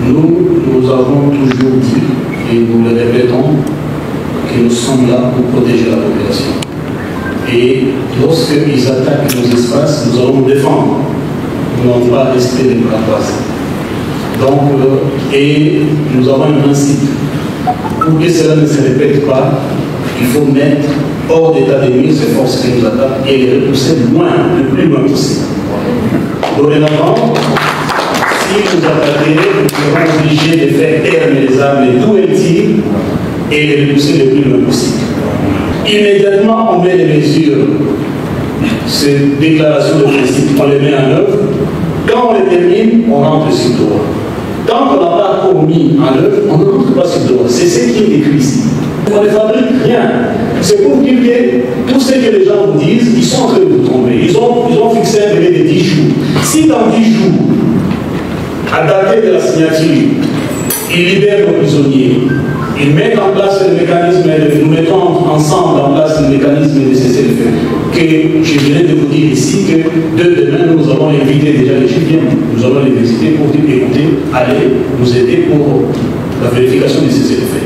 Nous avons toujours dit, et nous le répétons, que nous sommes là pour protéger la population. Et lorsqu'ils attaquent nos espaces, nous allons défendre. Nous n'allons pas rester les bras croisés. Donc, et nous avons un principe. Pour que cela ne se répète pas, il faut mettre hors d'état de nuire ces forces qui nous attaquent et les repousser loin, le plus loin possible. Dorénavant, si nous attaquons, nous serons obligés de faire taire les armes et tout les tirs et les repousser le plus loin possible. Immédiatement, on met les mesures, ces déclarations de principe, on les met en œuvre. Quand on les termine, on rentre sur le droit. Tant qu'on n'a pas encore mis en œuvre, on ne rentre pas sur le droit. C'est ce qui est écrit ici. On ne fabrique rien. C'est pour dire que tout ce que les gens vous disent, ils sont en train de vous tromper. Ils ont fixé un délai de 10 jours. Si dans 10 jours, à dater de la signature, ils libèrent nos prisonniers, ils mettent en place le mécanisme, nous mettons ensemble en place le mécanisme de cessez-le-feu, que je viens de vous dire ici que demain nous avons invité déjà les Juliens, nous allons les visiter pour dire écoutez, allez nous aider pour la vérification du cessez-le-feu.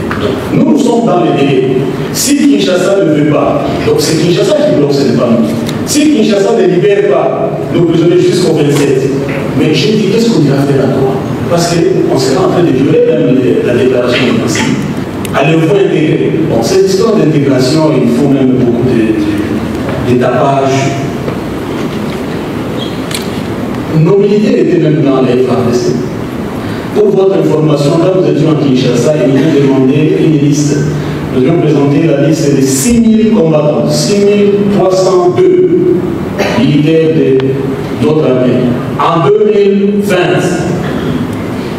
Nous sommes dans les délais. Si Kinshasa ne veut pas, donc c'est Kinshasa qui bloque, ce n'est pas nous. Si Kinshasa ne libère pas nos prisonniers jusqu'au 27, mais je dis qu'est-ce qu'on ira faire à toi? Parce qu'on sera en train de violer même la déclaration de principe. Allez-vous intégrer? Bon, cette histoire d'intégration, il faut même beaucoup de tapage. Nos militaires étaient même dans les FARDC. Pour votre information, là vous étiez en Kinshasa et nous avons demandé une liste. Nous avons présenté la liste de 6000 combattants, 6302 militaires de notre armée. En 2020,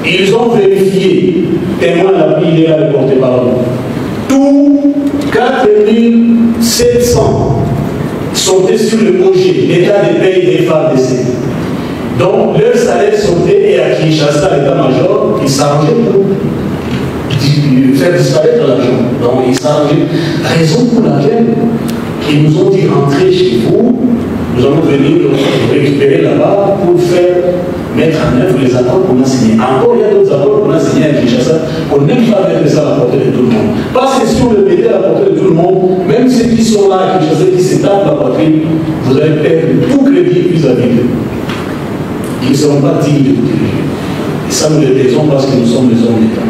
ils ont vérifié, témoin l'appui, il est là le porte-parole, tous 4700 sont sur le projet, l'état des pays des FARDC. Donc, leur salaire sortait et à Kinshasa, l'état-major, ils s'arrangeaient pour faire disparaître l'argent. Donc, ils s'arrangeaient. Raison pour laquelle ils nous ont dit rentrez chez vous, nous allons venir récupérer là-bas pour mettre en œuvre les accords qu'on a signés. Encore, il y a d'autres accords qu'on a signés à Kinshasa, on n'aime pas mettre ça à la portée de tout le monde. Parce que si on le mettait à la portée de tout le monde, même ceux qui sont là à Kinshasa, qui se tapent la patrie, vous allez perdre tout crédit vis-à-vis d'eux. Ils ne seront pas dignes de vous diriger. Et ça, nous le disons parce que nous sommes les hommes d'État.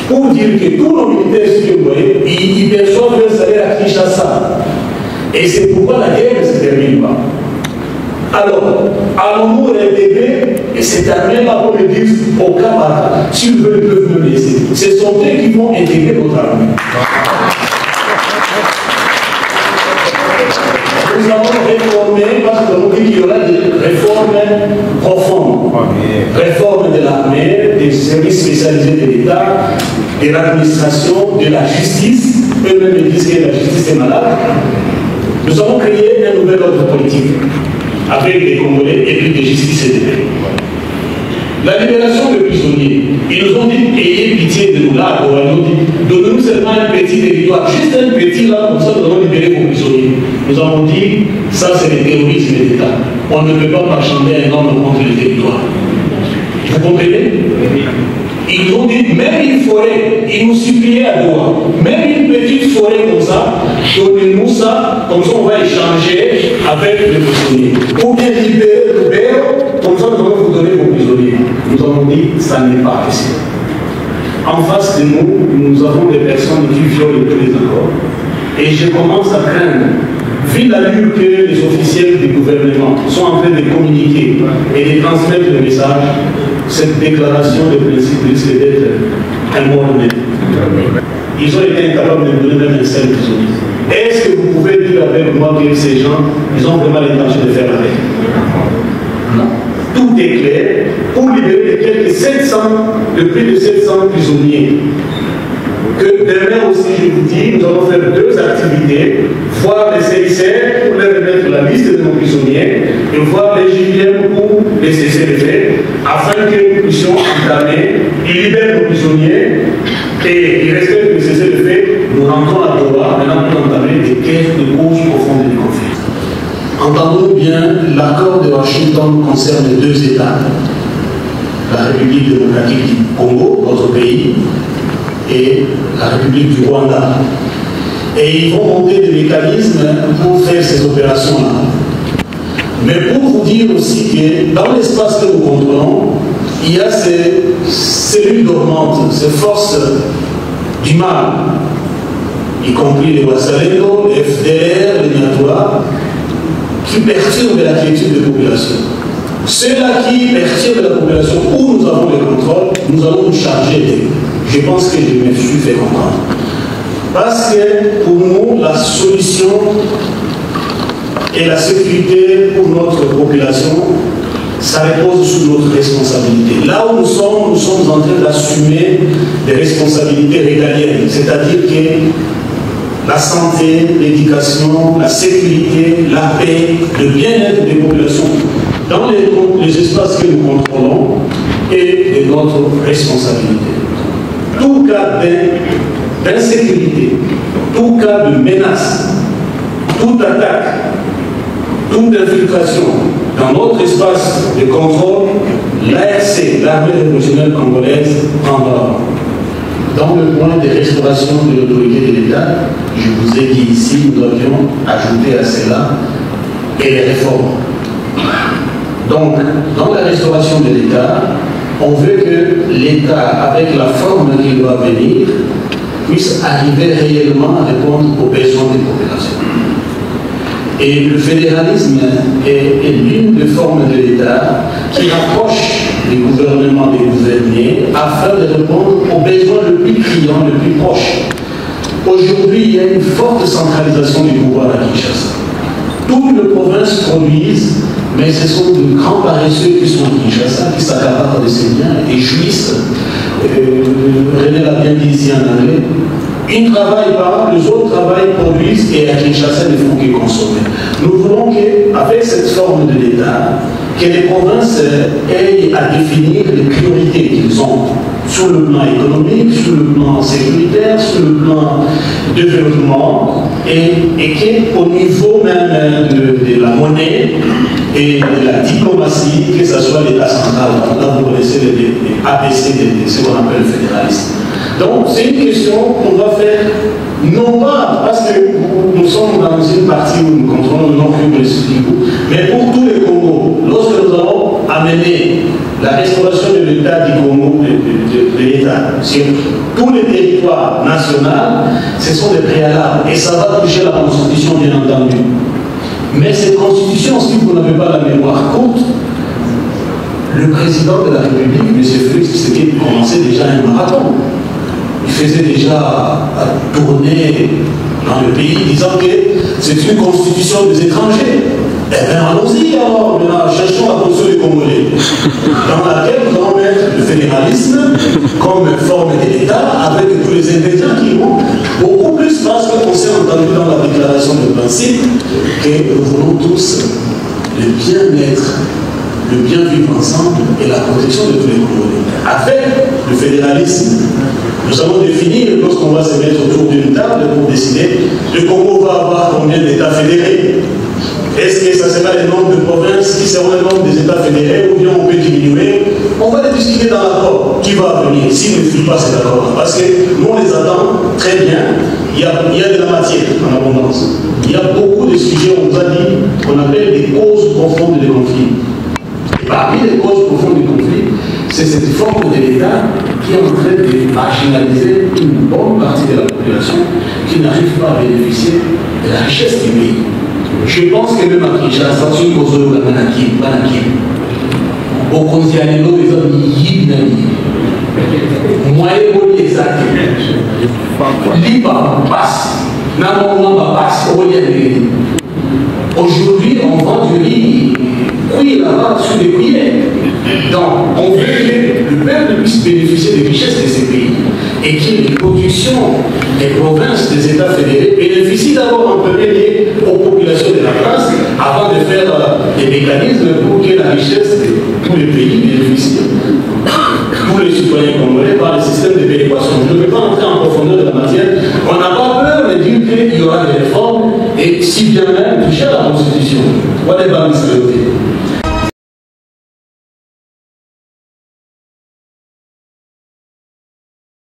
Pour dire que tous nos militaires, ce que vous voyez, ils perçoivent leur salaire à Kinshasa. Et c'est pourquoi la guerre ne se termine pas. Alors, allons-nous réintégrer et cette armée-là, on le dit au cas par cas, s'ils veulent, ils peuvent me laisser. Ce sont eux qui vont intégrer notre armée. Nous avons réformé, parce que nous avons dit qu'il y aura des réformes profondes. Réforme de l'armée, des services spécialisés de l'État, de l'administration, de la justice. Eux-mêmes disent que la justice est malade. Nous avons créé un nouvel ordre politique avec des Congolais et puis de justice et de paix. La libération des prisonniers, ils nous ont dit ayez pitié de nous là, ils nous ont dit donnez-nous seulement un petit territoire, juste un petit là, comme ça nous allons libérer vos prisonniers. Nous avons dit ça c'est le terrorisme d'État. On ne peut pas marchander un homme contre le territoire. Vous comprenez? Ils nous ont dit même une forêt, ils nous suppliaient à Doha, même une petite forêt comme ça, donnez-nous ça, comme ça on va échanger avec les prisonniers. Ou bien libérer le père, comme ça nous allons vous donner vos prisonniers. Nous avons dit ça n'est pas possible. En face de nous, nous avons des personnes qui violent tous les accords. Et je commence à craindre, vu l'allure que les officiels du gouvernement sont en train de communiquer et de transmettre le message, cette déclaration de principe risque d'être un mort-né. Ils ont été incapables de donner même un seul prisonnier. Est-ce que vous pouvez dire avec moi que ces gens, ils ont vraiment l'intention de faire la paix? Non. Tout est clair pour libérer quelques 700, de plus de 700 prisonniers. Que demain aussi, je vous dis, nous allons faire deux activités, voir les CICR pour leur remettre la liste de nos prisonniers et voir les JVM pour les cessez-le-feu, afin que nous puissions entamer, ils libèrent nos prisonniers et ils respectent le cessez-le-feu. Nous rentrons à Doha, maintenant pour entamer des quêtes de causes profondes du conflit. Entendons bien, l'accord de Washington concerne deux États, la République démocratique du Congo notre pays et la République du Rwanda. Et ils vont monter des mécanismes pour faire ces opérations-là. Mais pour vous dire aussi que dans l'espace que nous contrôlons, il y a ces cellules dormantes, ces forces du mal, y compris les Wassalendo, les FDR, les Nyatois, qui perturbent la quiétude des populations. Ceux-là qui perturbent la population où nous avons le contrôle, nous allons nous charger d'eux. Je pense que je me suis fait comprendre. Parce que pour nous, la solution et la sécurité pour notre population, ça repose sur notre responsabilité. Là où nous sommes en train d'assumer des responsabilités régaliennes, c'est-à-dire que la santé, l'éducation, la sécurité, la paix, le bien-être des populations, dans les espaces que nous contrôlons, est de notre responsabilité. Tout cas d'insécurité, tout cas de menace, toute attaque, toute infiltration dans notre espace de contrôle, l'ARC, l'armée révolutionnaire congolaise, prendra. Dans le point de restauration de l'autorité de l'État, je vous ai dit ici, nous devions ajouter à cela et les réformes. Donc, dans la restauration de l'État, on veut que l'État, avec la forme qui doit venir, puisse arriver réellement à répondre aux besoins des populations. Et le fédéralisme est l'une des formes de l'État qui rapproche les gouvernements des gouvernés afin de répondre aux besoins le plus criants, le plus proches. Aujourd'hui, il y a une forte centralisation du pouvoir à Kinshasa. Toutes les provinces produisent, mais ce sont de grands paresseux qui sont à Kinshasa, qui s'accaparent de ces biens et jouissent. René l'a bien dit ici en anglais. Ils ne travaillent pas, les autres travaillent, produisent et à Kinshasa ne font que consommer. Nous voulons qu'avec cette forme de l'État, que les provinces aient à définir les priorités qu'ils ont sur le plan économique, sur le plan sécuritaire, sur le plan développement et qu'au niveau même de la monnaie et de la diplomatie, que ce soit l'État central, là vous connaissez les ABC de ce qu'on appelle le fédéralisme. Donc c'est une question qu'on doit faire, non pas parce que nous sommes dans une partie où nous contrôlons non plus le Sud-Kivu, mais pour tous les Congos. Lorsque nous allons amener la restauration de l'État du Congo, de l'État, sur tous les territoires nationaux, ce sont des préalables. Et ça va toucher la Constitution, bien entendu. Mais cette Constitution, si vous n'avez pas la mémoire courte, le président de la République, M. Félix Tshisekedi, commençait déjà un marathon. Il faisait déjà tourner dans le pays disant que c'est une constitution des étrangers. Eh bien, allons-y alors, maintenant, cherchons la constitution des Congolais, dans laquelle nous allons mettre le fédéralisme comme forme de l'État, avec tous les ingrédients qui vont beaucoup plus, parce qu'on s'est entendu dans la déclaration de principe que nous voulons tous le bien-être, le bien vivre ensemble et la protection de tous les Congolais. Avec le fédéralisme, nous allons définir, lorsqu'on va se mettre autour d'une table pour décider, le Congo va avoir combien d'États fédérés. Est-ce que ça sera le nombre de provinces qui seront le nombre des États fédérés ou bien on peut diminuer? On va les discuter dans l'accord qui va venir, s'il ne suit pas cet accord. Parce que nous on les attend très bien, il y a de la matière en abondance. Il y a beaucoup de sujets, on nous a dit, qu'on appelle des causes profondes des conflits. Et parmi les causes profondes des conflits, c'est cette forme de l'État qui est en train de marginaliser une bonne partie de la population qui n'arrive pas à bénéficier de la richesse du pays. Je pense que même à Kinshasa, si vous avez un Manaki, au Konzianelo, les hommes y moyen de exact. Liba passe. Aujourd'hui, on vend du riz, oui, là-bas, sur les cuillères. Donc, on veut que le peuple puisse bénéficier des richesses de ces pays et que les productions des provinces, des États fédérés bénéficient d'abord en premier lieu aux populations de la place avant de faire des mécanismes pour que la richesse de tous les pays bénéficie. Tous les citoyens congolais par le système de péréquation. Je ne vais pas entrer en profondeur de la matière. On n'a pas peur de dire qu'il y aura des réformes et si bien même toucher à la Constitution. What about this?